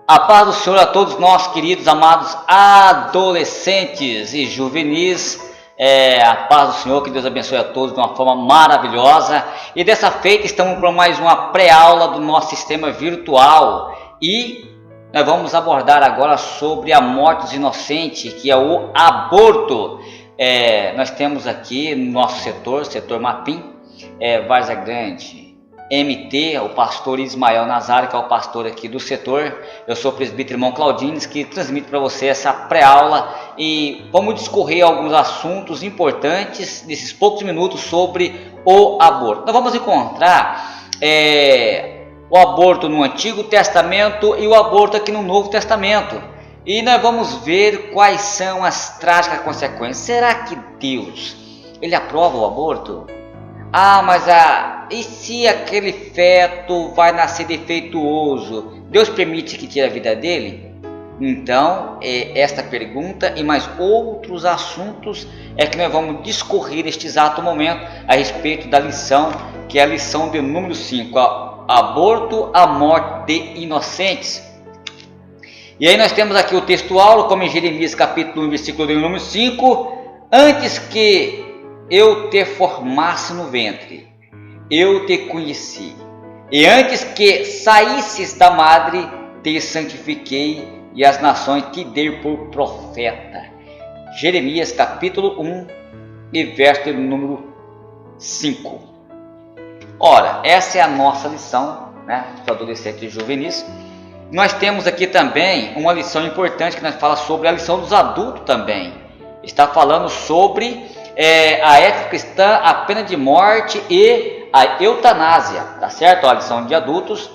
A paz do Senhor a todos nós, queridos, amados adolescentes e juvenis. A paz do Senhor, que Deus abençoe a todos de uma forma maravilhosa. E dessa feita estamos para mais uma pré-aula do nosso sistema virtual. E nós vamos abordar agora sobre a morte dos inocentes, que é o aborto. Nós temos aqui no nosso setor Mapim, Várzea Grande, MT, o pastor Ismael Nazário, que é o pastor aqui do setor. Eu sou o presbítero irmão Claudines, que transmite para você essa pré-aula e vamos discorrer alguns assuntos importantes nesses poucos minutos sobre o aborto. Nós vamos encontrar o aborto no Antigo Testamento e o aborto aqui no Novo Testamento. E nós vamos ver quais são as trágicas consequências. Será que Deus, ele aprova o aborto? Mas e se aquele feto vai nascer defeituoso? Deus permite que tire a vida dele? Então, esta pergunta e mais outros assuntos é que nós vamos discorrer neste exato momento a respeito da lição, que é a lição de número 5, aborto, a morte de inocentes. E aí nós temos aqui o textual, como em Jeremias capítulo 1, versículo de número 5, antes que eu te formasse no ventre, eu te conheci, e antes que saísses da madre, te santifiquei, e as nações te dei por profeta. Jeremias capítulo 1 e verso número 5. Ora, essa é a nossa lição, para adolescentes e juvenis. Nós temos aqui também uma lição importante que nós fala sobre a lição dos adultos também. Está falando sobre a ética cristã, a pena de morte e a eutanásia, tá certo? A lição de adultos,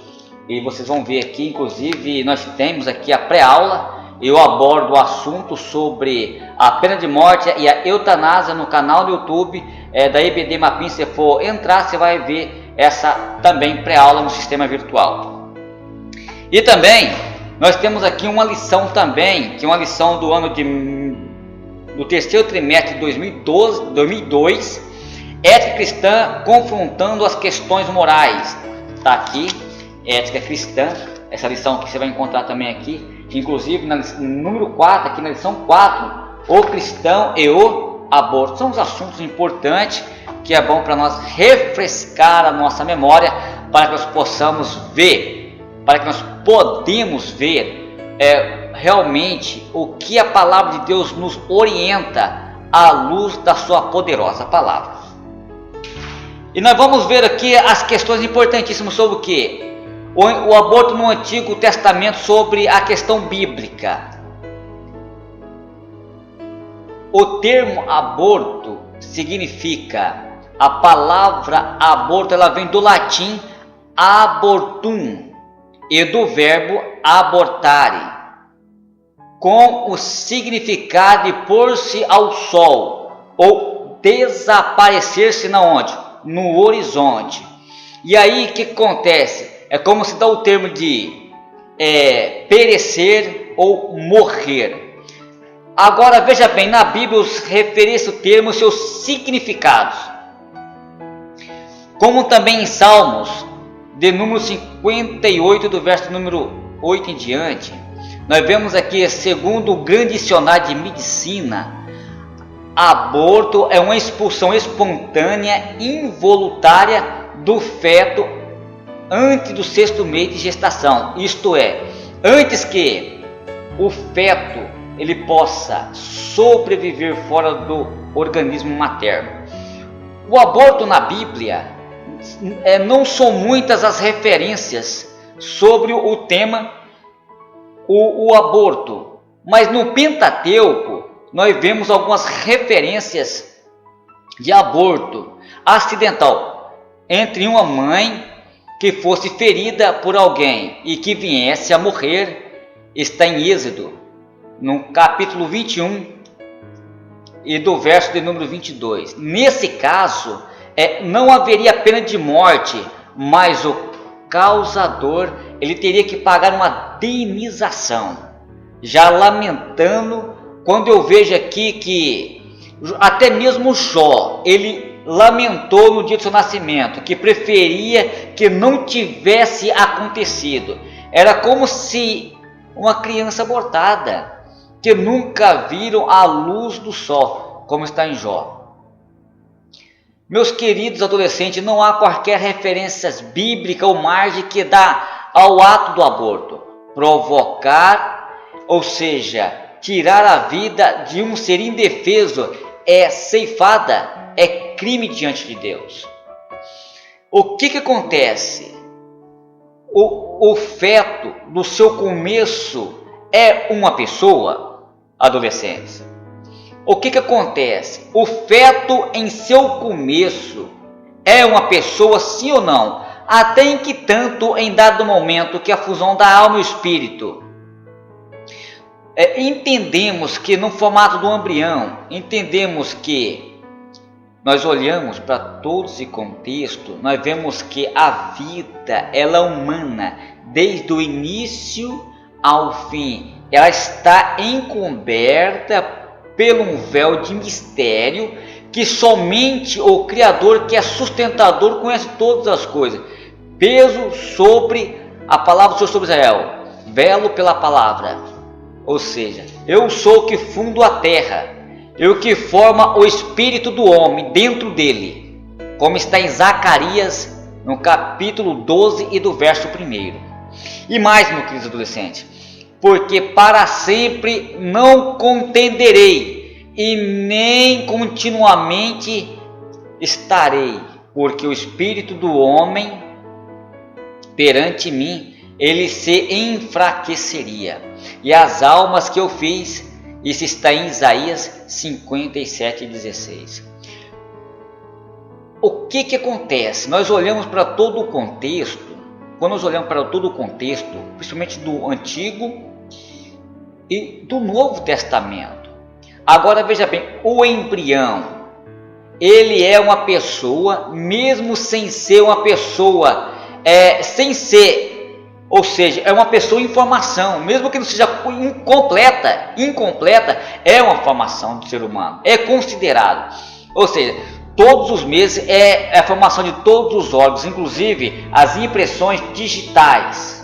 e vocês vão ver aqui, inclusive nós temos aqui a pré-aula, eu abordo o assunto sobre a pena de morte e a eutanásia no canal do YouTube da EBD Mapim. Se for entrar, você vai ver essa também pré-aula no sistema virtual. E também nós temos aqui uma lição também, que é uma lição do ano do terceiro trimestre de 2002, ética cristã confrontando as questões morais. Está aqui, ética cristã, essa lição que você vai encontrar também aqui, inclusive no número 4, aqui na lição 4, o cristão e o aborto. São os assuntos importantes que é bom para nós refrescar a nossa memória, para que nós possamos ver, para que nós podemos ver realmente o que a palavra de Deus nos orienta à luz da sua poderosa palavra. E nós vamos ver aqui as questões importantíssimas sobre o que? O aborto no Antigo Testamento, sobre a questão bíblica. O termo aborto significa, a palavra aborto, ela vem do latim abortum e do verbo abortare, com o significado de pôr-se ao sol ou desaparecer-se na onde? No horizonte. E aí o que acontece? É como se dá o termo de perecer ou morrer. Agora veja bem, na Bíblia os referência o termo, seus significados, como também em Salmos de número 58, do verso número 8 em diante. Nós vemos aqui, segundo o grande dicionário de medicina, aborto é uma expulsão espontânea, involuntária do feto antes do 6º mês de gestação. Isto é, antes que o feto ele possa sobreviver fora do organismo materno. O aborto na Bíblia, não são muitas as referências sobre o tema o aborto, mas no Pentateuco nós vemos algumas referências de aborto acidental entre uma mãe que fosse ferida por alguém e que viesse a morrer. Está em Êxodo, no capítulo 21 e do verso de número 22. Nesse caso, não haveria pena de morte, mas o causador ele teria que pagar uma indenização. Já lamentando, quando eu vejo aqui que até mesmo Jó, ele lamentou no dia do seu nascimento, que preferia que não tivesse acontecido. Era como se uma criança abortada, que nunca viram a luz do sol, como está em Jó. Meus queridos adolescentes, não há qualquer referência bíblica ou margem que dá ao ato do aborto. Provocar, ou seja, tirar a vida de um ser indefeso é ceifada, é crime diante de Deus. O que acontece? O feto, no seu começo, é uma pessoa, adolescentes. O que acontece? O feto, em seu começo, é uma pessoa, sim ou não? Até em que tanto, em dado momento, que a fusão da alma e o espírito, entendemos que no formato do embrião, entendemos que nós olhamos para todo esse contexto, nós vemos que a vida, ela é humana, desde o início ao fim, ela está encoberta pelo um véu de mistério que somente o Criador, que é sustentador, conhece todas as coisas. Peso sobre a palavra do Senhor sobre Israel, velo pela palavra, ou seja, eu sou o que fundo a terra, eu que forma o espírito do homem dentro dele, como está em Zacarias, no capítulo 12 e do verso 1. E mais, meu querido adolescente, porque para sempre não contenderei, e nem continuamente estarei, porque o espírito do homem perante mim, ele se enfraqueceria, e as almas que eu fiz, isso está em Isaías 57:16. O que acontece? Nós olhamos para todo o contexto, quando nós olhamos para todo o contexto, principalmente do Antigo e do Novo Testamento. Agora veja bem, o embrião, ele é uma pessoa, mesmo sem ser uma pessoa, ou seja, é uma pessoa em formação, mesmo que não seja incompleta, é uma formação do ser humano, é considerado, ou seja, todos os meses é a formação de todos os órgãos, inclusive as impressões digitais.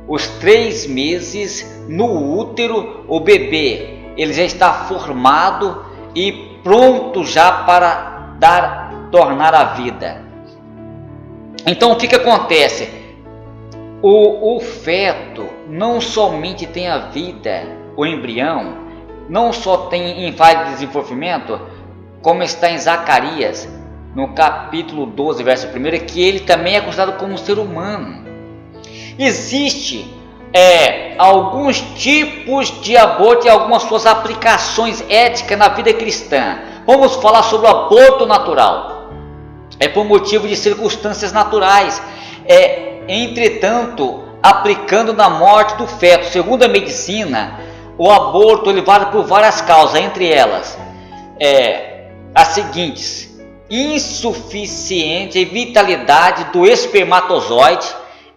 Os 3 meses no útero, o bebê, ele já está formado e pronto já para tornar a vida. Então o que acontece? O feto não somente tem a vida, o embrião não só tem em fase de desenvolvimento, como está em Zacarias, no capítulo 12, verso 1, que ele também é considerado como um ser humano. Existe alguns tipos de aborto e algumas suas aplicações éticas na vida cristã. Vamos falar sobre o aborto natural. É por motivo de circunstâncias naturais. Entretanto, aplicando na morte do feto, segundo a medicina, o aborto ele vale por várias causas, entre elas as seguintes: insuficiente vitalidade do espermatozoide,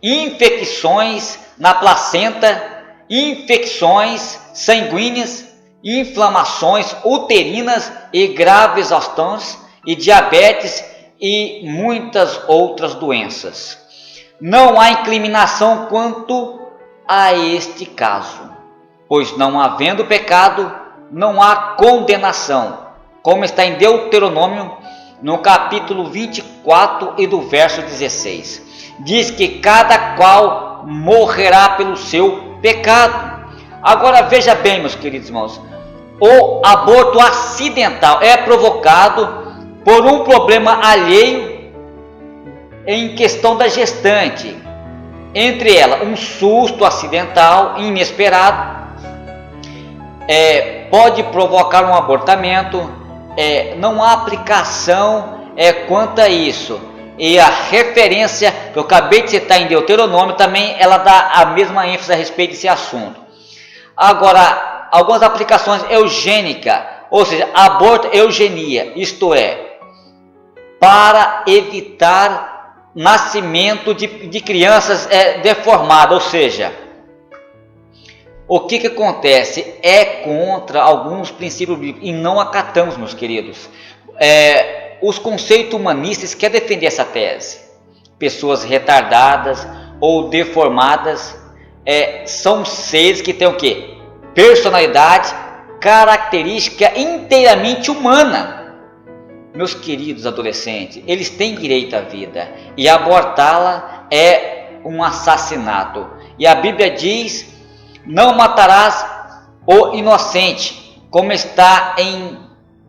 infecções na placenta, infecções sanguíneas, inflamações uterinas e graves exaustões e diabetes e muitas outras doenças. Não há incriminação quanto a este caso, pois não havendo pecado, não há condenação, como está em Deuteronômio, no capítulo 24 e do verso 16. Diz que cada qual morrerá pelo seu pecado. Agora veja bem, meus queridos irmãos, o aborto acidental é provocado por um problema alheio em questão da gestante, entre ela um susto acidental inesperado, pode provocar um abortamento, não há aplicação quanto a isso. E a referência que eu acabei de citar em Deuteronômio também ela dá a mesma ênfase a respeito desse assunto. Agora, algumas aplicações eugênicas, ou seja, aborto eugenia, isto é, para evitar nascimento de crianças deformadas, ou seja, o que acontece? É contra alguns princípios bíblicos e não acatamos, meus queridos. Os conceitos humanistas querem defender essa tese. Pessoas retardadas ou deformadas são seres que têm o quê? Personalidade, característica inteiramente humana. Meus queridos adolescentes, eles têm direito à vida, e abortá-la é um assassinato. E a Bíblia diz: não matarás o inocente, como está em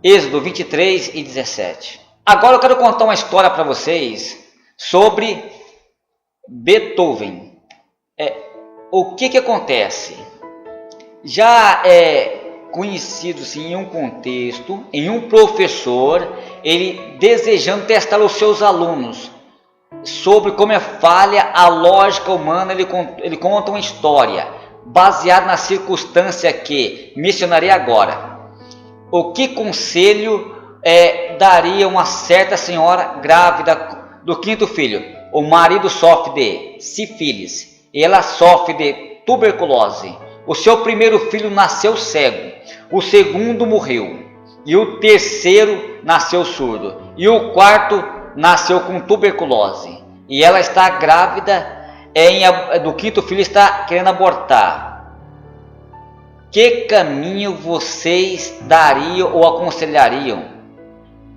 Êxodo 23 e 17. Agora eu quero contar uma história para vocês sobre Beethoven. O que acontece? Já é conhecido sim, em um contexto, em um professor, ele desejando testar os seus alunos sobre como é falha a lógica humana. Ele conta uma história baseada na circunstância que mencionarei agora. O que conselho daria uma certa senhora grávida do quinto filho? O marido sofre de sífilis e ela sofre de tuberculose. O seu primeiro filho nasceu cego, o segundo morreu, e o terceiro nasceu surdo, e o quarto nasceu com tuberculose. E ela está grávida do quinto filho, está querendo abortar. Que caminho vocês dariam ou aconselhariam?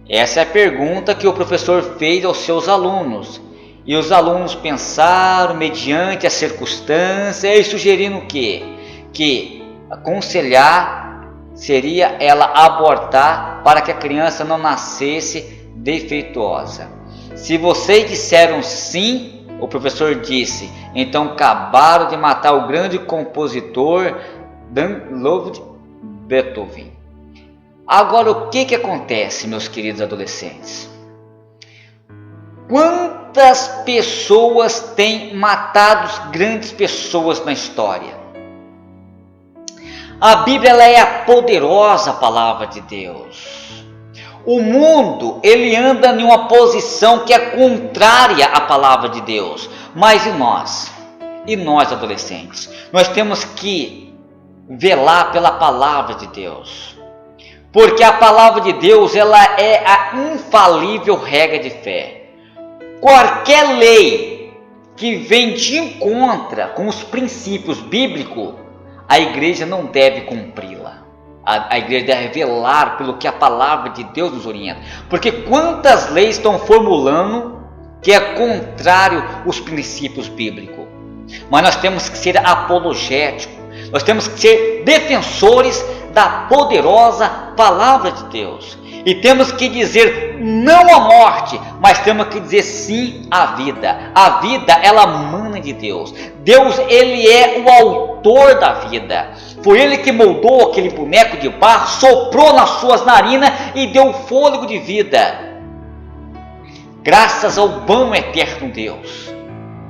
Essa é a pergunta que o professor fez aos seus alunos. E os alunos pensaram mediante a circunstância e sugeriram o quê? Que aconselhar seria ela abortar para que a criança não nascesse defeituosa. Se vocês disseram sim, o professor disse, então acabaram de matar o grande compositor Ludwig Beethoven. Agora o que acontece, meus queridos adolescentes? Quantas pessoas têm matado grandes pessoas na história? A Bíblia ela é a poderosa palavra de Deus. O mundo ele anda em uma posição que é contrária à palavra de Deus. Mas e nós? E nós adolescentes? Nós temos que velar pela palavra de Deus. Porque a palavra de Deus ela é a infalível regra de fé. Qualquer lei que vem de encontro com os princípios bíblicos, a igreja não deve cumpri-la. A igreja deve velar pelo que a palavra de Deus nos orienta. Porque quantas leis estão formulando que é contrário aos princípios bíblicos? Mas nós temos que ser apologéticos. Nós temos que ser defensores da poderosa palavra de Deus. E temos que dizer não à morte, mas temos que dizer sim à vida. A vida, ela mana de Deus. Deus, ele é o autor da vida. Foi ele que moldou aquele boneco de barro, soprou nas suas narinas e deu fôlego de vida. Graças ao bom eterno Deus.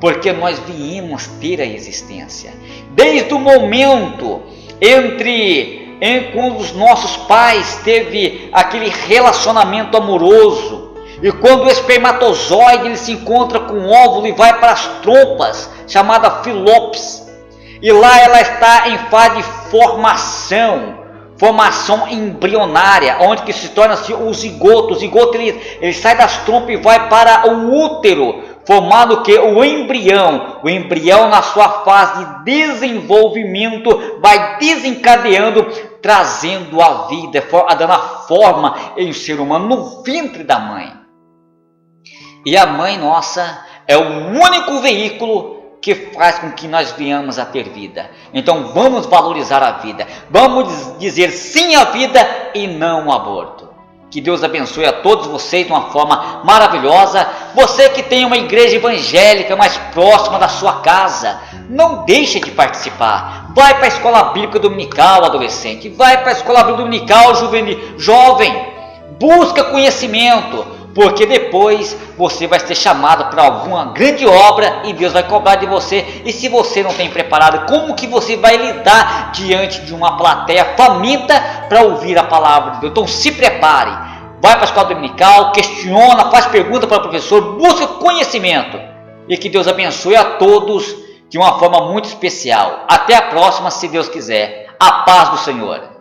Porque nós viemos ter a existência. Desde o momento quando os nossos pais teve aquele relacionamento amoroso, e quando o espermatozoide ele se encontra com o óvulo e vai para as trompas, chamada Filópsis, e lá ela está em fase de formação embrionária, onde que se torna-se o zigoto. O zigoto ele sai das trompas e vai para o útero, formado que o embrião na sua fase de desenvolvimento vai desencadeando, trazendo a vida, dando a forma em um ser humano no ventre da mãe. E a mãe nossa é o único veículo que faz com que nós venhamos a ter vida. Então vamos valorizar a vida, vamos dizer sim à vida e não ao aborto. Que Deus abençoe a todos vocês de uma forma maravilhosa. Você que tem uma igreja evangélica mais próxima da sua casa, não deixe de participar. Vai para a escola bíblica dominical, adolescente. Vai para a escola bíblica dominical, jovem. Busca conhecimento, porque depois você vai ser chamado para alguma grande obra e Deus vai cobrar de você. E se você não tem preparado, como que você vai lidar diante de uma plateia faminta para ouvir a palavra de Deus? Então se prepare, vai para a escola dominical, questiona, faz pergunta para o professor, busca conhecimento. E que Deus abençoe a todos de uma forma muito especial. Até a próxima, se Deus quiser. A paz do Senhor.